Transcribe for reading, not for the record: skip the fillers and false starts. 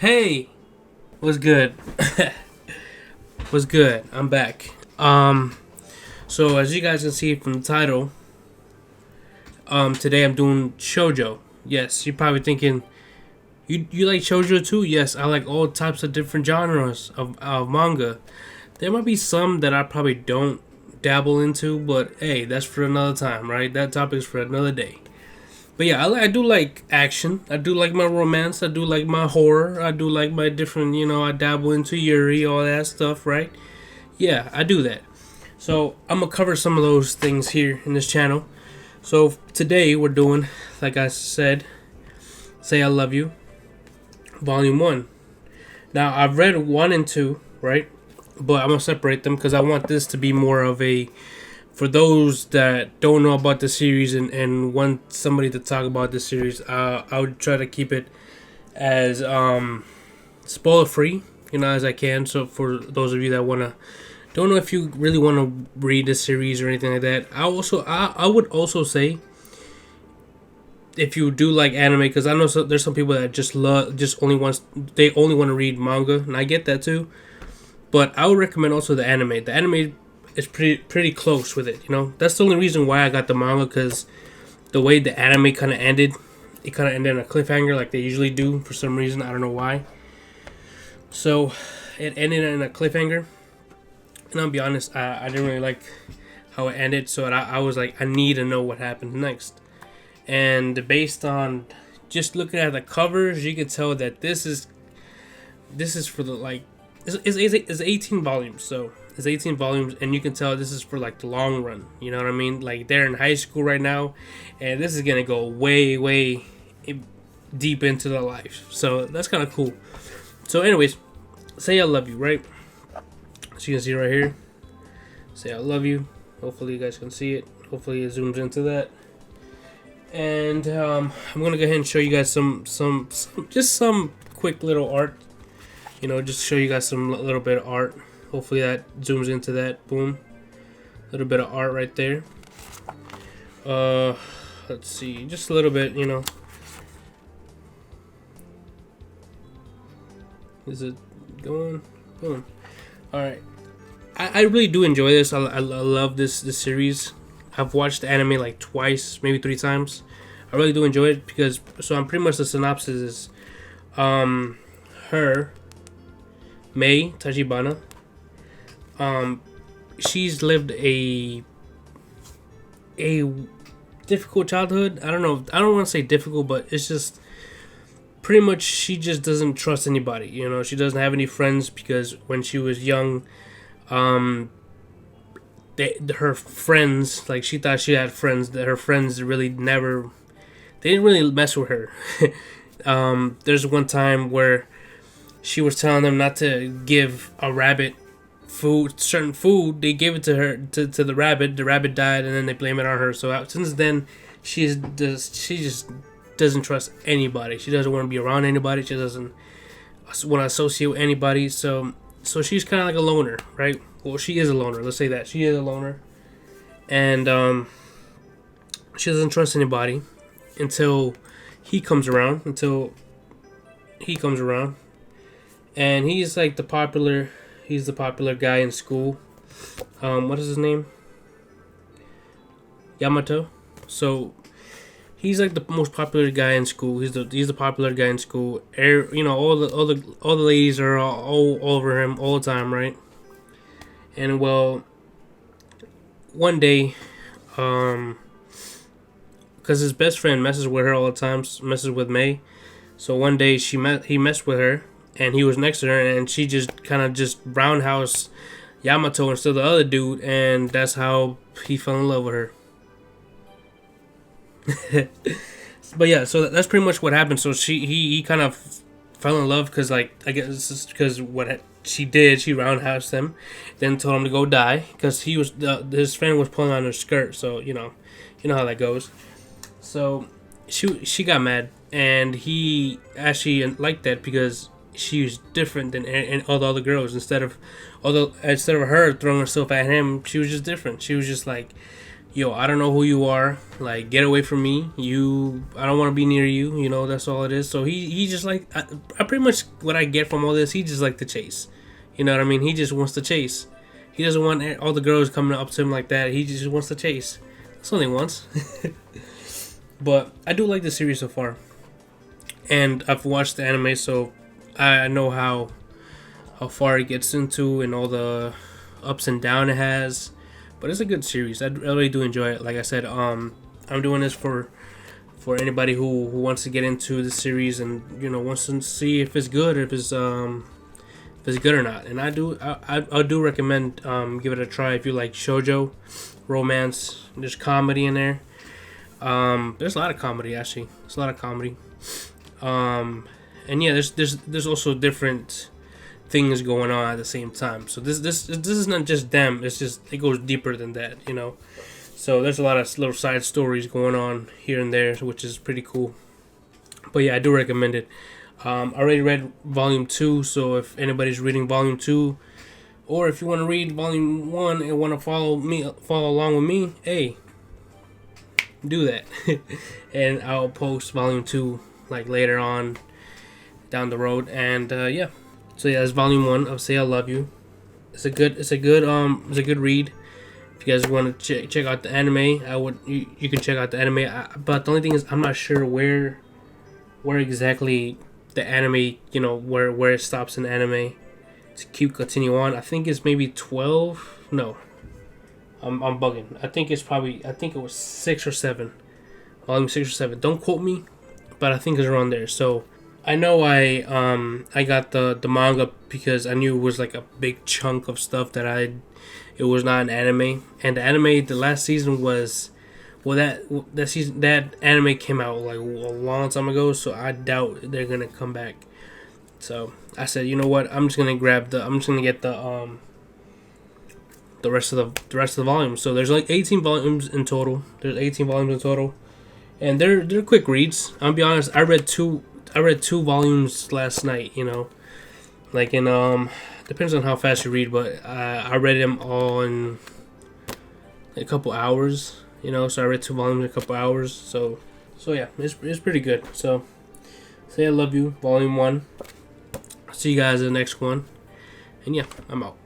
Hey, what's good? What's good? I'm back. So as you guys can see from the title, today I'm doing shoujo. Yes, you're probably thinking, you like shoujo too? Yes, I like all types of different genres of manga. There might be some that I probably don't dabble into, but hey, that's for another time, right? That topic's for another day. But yeah, I do like action. I do like my romance. I do like my horror. I do like my different, I dabble into Yuri, all that stuff, right? Yeah, I do that. So I'm gonna cover some of those things here in this channel. So today we're doing, like I said, Say I Love You, Volume 1. Now I've read 1 and 2, right? But I'm gonna separate them because I want this to be more of a, for those that don't know about the series and want somebody to talk about the series, I would try to keep it as spoiler free, as I can. So for those of you that don't know if you really want to read the series or anything like that, I would also say, if you do like anime, because I know there's some people that they only want to read manga, and I get that too. But I would recommend also the anime. The anime is pretty close with it. That's the only reason why I got the manga, because the way the anime kind of ended, it kind of ended on a cliffhanger like they usually do for some reason. I don't know why. So it ended in a cliffhanger, and I'll be honest, I didn't really like how it ended. So I was like, I need to know what happened next. And based on just looking at the covers, you can tell that this is for the it's 18 volumes. So it's 18 volumes, and you can tell this is for like the long run. You know what I mean? Like they're in high school right now, and this is gonna go way deep into their life. So that's kind of cool. So, anyways, Say I Love You, right? So you can see right here. Say I Love You. Hopefully you guys can see it. Hopefully it zooms into that. And I'm gonna go ahead and show you guys some quick little art. Just show you guys some little bit of art. Hopefully that zooms into that. Boom. A little bit of art right there. Let's see. Just a little bit, Is it going? Boom. Alright. I really do enjoy this. I love this series. I've watched the anime like twice, maybe 3 times. I really do enjoy it because, so I'm pretty much, the synopsis is, her, Mei Tachibana, she's lived a difficult childhood. I don't know. I don't want to say difficult, but it's just pretty much she just doesn't trust anybody. She doesn't have any friends because when she was young, her friends, like, she thought she had friends, that her friends really never, they didn't really mess with her. There's one time where she was telling them not to give a rabbit certain food. They gave it to her, to the rabbit. The rabbit died, and then they blame it on her. So since then, she just doesn't trust anybody. She doesn't want to be around anybody. She doesn't want to associate with anybody. So she's kind of like a loner, right? Well, she is a loner. Let's say that she is a loner, and she doesn't trust anybody until he comes around. And he's like he's the popular guy in school. What is his name? Yamato. So he's like the most popular guy in school. He's the popular guy in school. All the ladies are all over him all the time, right? And well, one day, because his best friend messes with her all the time, messes with May. So one day he messed with her, and he was next to her, and she just kind of just roundhouse Yamato instead of the other dude, and that's how he fell in love with her. But yeah, so that's pretty much what happened. So he kind of fell in love because, like, I guess it's because what she did, she roundhoused him, then told him to go die because his friend was pulling on her skirt. So you know how that goes. So she got mad, and he actually liked that because she was different than all the other girls. Instead of her throwing herself at him, she was just different. She was just like yo, I don't know who you are. Like, get away from me. I don't want to be near you. You know, that's all it is. So he just like, I pretty much what I get from all this. He just like to chase. You know what I mean? He just wants to chase. He doesn't want all the girls coming up to him like that. He just wants to chase. That's all he wants. But I do like the series so far, and I've watched the anime, so I know how far it gets into and all the ups and downs it has. But it's a good series. I really do enjoy it. Like I said, I'm doing this for anybody who wants to get into the series and wants to see if it's good or if it's good or not. And I do recommend give it a try if you like shoujo, romance. There's comedy in there. There's a lot of comedy actually. There's a lot of comedy. And yeah, there's also different things going on at the same time. So this is not just them. It goes deeper than that, So there's a lot of little side stories going on here and there, which is pretty cool. But yeah, I do recommend it. I already read volume 2, so if anybody's reading volume 2, or if you want to read volume 1 and want to follow along with me, hey, do that. And I'll post volume 2 like later on down the road. And yeah. So yeah, that's volume 1 of Say I Love You. It's a good read. If you guys want to check out the anime, you can check out the anime. But the only thing is, I'm not sure where exactly the anime, where it stops in anime to continue on. I think it's maybe 12. No, I'm bugging. I think it was 6 or 7, volume 6 or 7. Don't quote me, but I think it's around there. So I know I got the manga because I knew it was like a big chunk of stuff that it was not an anime. And the anime, the last season was, well, that anime came out like a long time ago, so I doubt they're gonna come back. So I said, you know what, I'm just gonna get the rest of the volumes. So there's like 18 volumes in total. And they're quick reads. I'll be honest, I read two volumes last night. Like in depends on how fast you read, but I read them all in a couple hours. So I read 2 volumes in a couple hours. So yeah, it's pretty good. So Say I Love You, volume 1. See you guys in the next one. And yeah, I'm out.